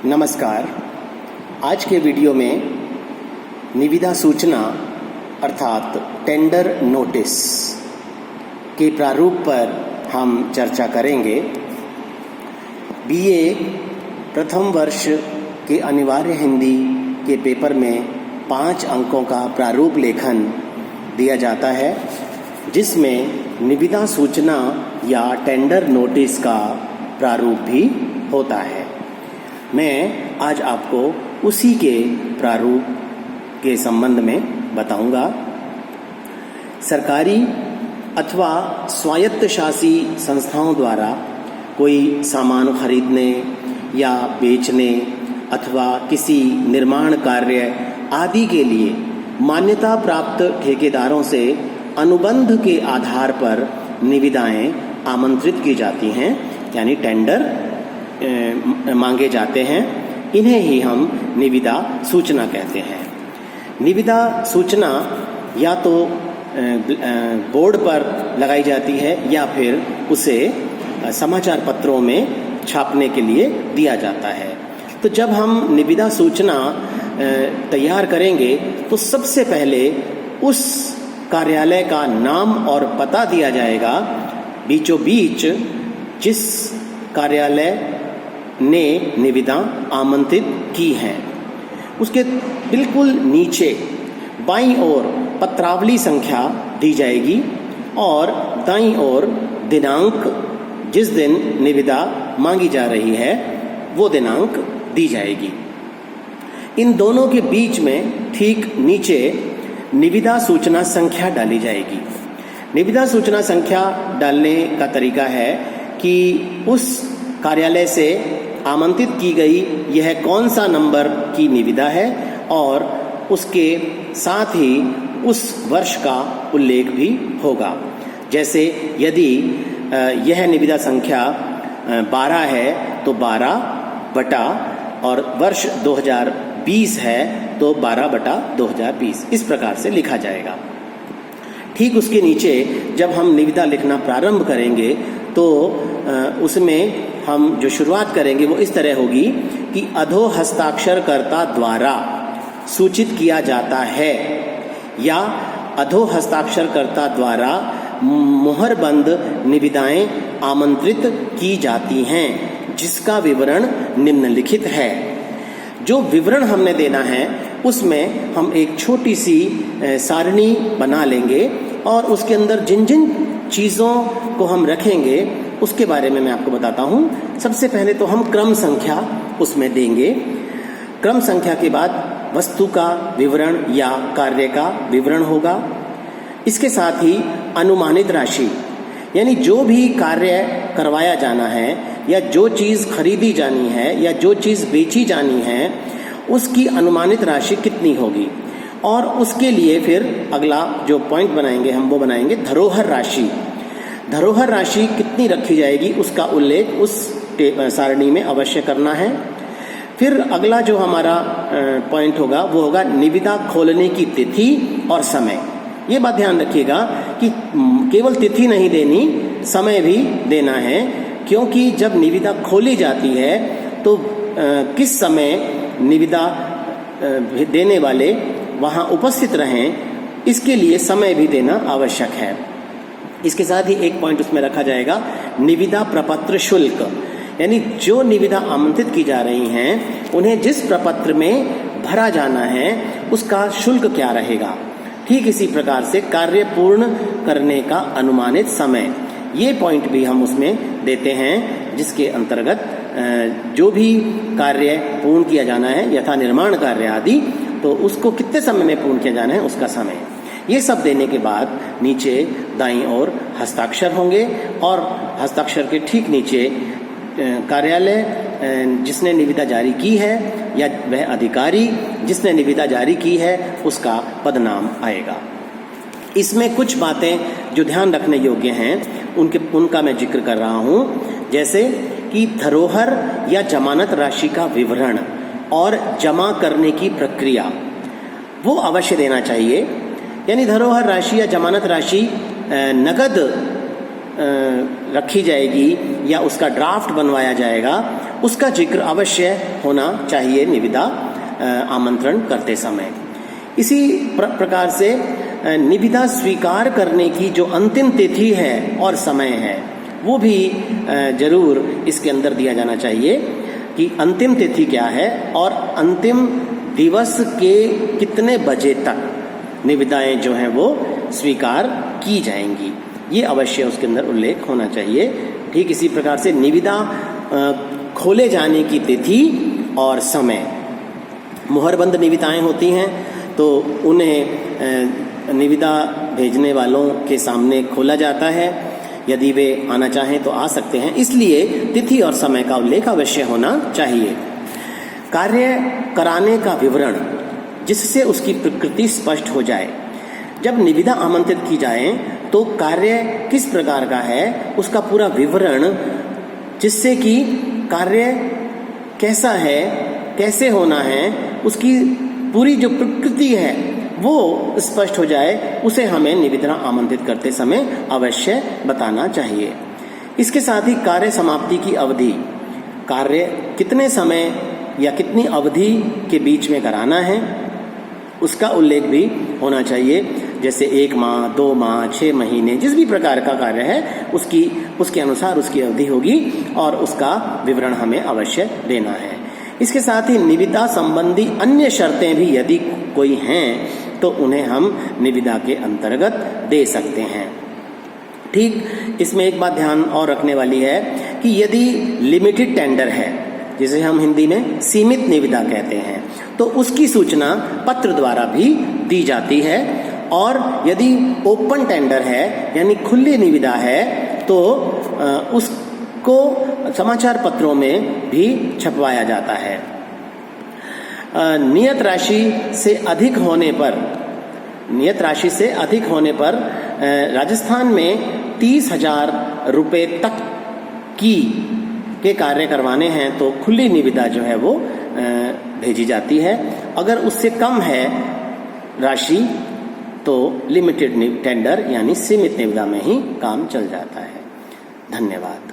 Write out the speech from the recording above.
नमस्कार। आज के वीडियो में निविदा सूचना अर्थात टेंडर नोटिस के प्रारूप पर हम चर्चा करेंगे। बीए प्रथम वर्ष के अनिवार्य हिंदी के पेपर में 5 अंकों का प्रारूप लेखन दिया जाता है, जिसमें निविदा सूचना या टेंडर नोटिस का प्रारूप भी होता है। मैं आज आपको उसी के प्रारूप के संबंध में बताऊंगा। सरकारी अथवा स्वायत्त शासी संस्थाओं द्वारा कोई सामान खरीदने या बेचने अथवा किसी निर्माण कार्य आदि के लिए मान्यता प्राप्त ठेकेदारों से अनुबंध के आधार पर निविदाएं आमंत्रित की जाती हैं, यानी टेंडर मांगे जाते हैं। इन्हें ही हम निविदा सूचना कहते हैं। निविदा सूचना या तो बोर्ड पर लगाई जाती है या फिर उसे समाचार पत्रों में छापने के लिए दिया जाता है। तो जब हम निविदा सूचना तैयार करेंगे तो सबसे पहले उस कार्यालय का नाम और पता दिया जाएगा। बीचों बीच जिस कार्यालय ने निविदा आमंत्रित की है उसके बिल्कुल नीचे बाईं ओर पत्रावली संख्या दी जाएगी और दाईं ओर दिनांक, जिस दिन निविदा मांगी जा रही है वो दिनांक दी जाएगी। इन दोनों के बीच में ठीक नीचे निविदा सूचना संख्या डाली जाएगी। निविदा सूचना संख्या डालने का तरीका है कि उस कार्यालय से आमंत्रित की गई यह कौन सा नंबर की निविदा है और उसके साथ ही उस वर्ष का उल्लेख भी होगा। जैसे यदि यह निविदा संख्या 12 है तो 12 बटा और वर्ष 2020 है तो 12 बटा 2020 इस प्रकार से लिखा जाएगा। ठीक उसके नीचे जब हम निविदा लिखना प्रारंभ करेंगे तो उसमें हम जो शुरुआत करेंगे वो इस तरह होगी कि अधो हस्ताक्षरकर्ता द्वारा सूचित किया जाता है या अधो हस्ताक्षरकर्ता द्वारा मुहरबंद निविदाएं आमंत्रित की जाती हैं, जिसका विवरण निम्नलिखित है। जो विवरण हमने देना है उसमें हम एक छोटी सी सारणी बना लेंगे और उसके अंदर जिन जिन चीज़ों को हम रखेंगे उसके बारे में मैं आपको बताता हूँ। सबसे पहले तो हम क्रम संख्या उसमें देंगे। क्रम संख्या के बाद वस्तु का विवरण या कार्य का विवरण होगा। इसके साथ ही अनुमानित राशि, यानी जो भी कार्य करवाया जाना है या जो चीज़ खरीदी जानी है या जो चीज़ बेची जानी है उसकी अनुमानित राशि कितनी होगी। और उसके लिए फिर अगला जो पॉइंट बनाएंगे हम वो बनाएंगे धरोहर राशि। धरोहर राशि कितनी रखी जाएगी उसका उल्लेख उस सारणी में अवश्य करना है। फिर अगला जो हमारा पॉइंट होगा वो होगा निविदा खोलने की तिथि और समय। ये बात ध्यान रखिएगा कि केवल तिथि नहीं देनी, समय भी देना है, क्योंकि जब निविदा खोली जाती है तो किस समय निविदा देने वाले वहाँ उपस्थित रहें, इसके लिए समय भी देना आवश्यक है। इसके साथ ही एक पॉइंट उसमें रखा जाएगा निविदा प्रपत्र शुल्क, यानी जो निविदा आमंत्रित की जा रही हैं उन्हें जिस प्रपत्र में भरा जाना है उसका शुल्क क्या रहेगा। ठीक इसी प्रकार से कार्य पूर्ण करने का अनुमानित समय, ये पॉइंट भी हम उसमें देते हैं, जिसके अंतर्गत जो भी कार्य पूर्ण किया जाना है यथा निर्माण कार्य आदि, तो उसको कितने समय में पूर्ण किया जाना है उसका समय। ये सब देने के बाद नीचे दाईं ओर हस्ताक्षर होंगे और हस्ताक्षर के ठीक नीचे कार्यालय जिसने निविदा जारी की है या वह अधिकारी जिसने निविदा जारी की है उसका पदनाम आएगा। इसमें कुछ बातें जो ध्यान रखने योग्य हैं उनका मैं जिक्र कर रहा हूँ, जैसे कि धरोहर या जमानत राशि का विवरण और जमा करने की प्रक्रिया वो अवश्य देना चाहिए। यानी धरोहर राशि या जमानत राशि नगद रखी जाएगी या उसका ड्राफ्ट बनवाया जाएगा उसका जिक्र अवश्य होना चाहिए निविदा आमंत्रण करते समय। इसी प्रकार से निविदा स्वीकार करने की जो अंतिम तिथि है और समय है वो भी जरूर इसके अंदर दिया जाना चाहिए कि अंतिम तिथि क्या है और अंतिम दिवस के कितने बजे तक निविदाएं जो हैं वो स्वीकार की जाएंगी, ये अवश्य उसके अंदर उल्लेख होना चाहिए। ठीक इसी प्रकार से निविदा खोले जाने की तिथि और समय, मुहरबंद निविदाएं होती हैं तो उन्हें निविदा भेजने वालों के सामने खोला जाता है, यदि वे आना चाहें तो आ सकते हैं, इसलिए तिथि और समय का उल्लेख अवश्य होना चाहिए। कार्य कराने का विवरण जिससे उसकी प्रकृति स्पष्ट हो जाए। जब निविदा आमंत्रित की जाए तो कार्य किस प्रकार का है उसका पूरा विवरण, जिससे कि कार्य कैसा है, कैसे होना है, उसकी पूरी जो प्रकृति है वो स्पष्ट हो जाए, उसे हमें निविदा आमंत्रित करते समय अवश्य बताना चाहिए। इसके साथ ही कार्य समाप्ति की अवधि, कार्य कितने समय या कितनी अवधि के बीच में कराना है उसका उल्लेख भी होना चाहिए। जैसे 1 माह, 2 माह, 6 महीने, जिस भी प्रकार का कार्य है उसके अनुसार उसकी अवधि होगी और उसका विवरण हमें अवश्य देना है। इसके साथ ही निविदा संबंधी अन्य शर्तें भी यदि कोई हैं तो उन्हें हम निविदा के अंतर्गत दे सकते हैं। ठीक इसमें एक बात ध्यान और रखने वाली है कि यदि लिमिटेड टेंडर है, जिसे हम हिंदी में सीमित निविदा कहते हैं, तो उसकी सूचना पत्र द्वारा भी दी जाती है, और यदि ओपन टेंडर है यानी खुली निविदा है तो उसको समाचार पत्रों में भी छपवाया जाता है। नियत राशि से अधिक होने पर राजस्थान में 30,000 रुपये तक के कार्य करवाने हैं तो खुली निविदा जो है वो भेजी जाती है। अगर उससे कम है राशि तो लिमिटेड टेंडर यानी सीमित निविदा में ही काम चल जाता है। धन्यवाद।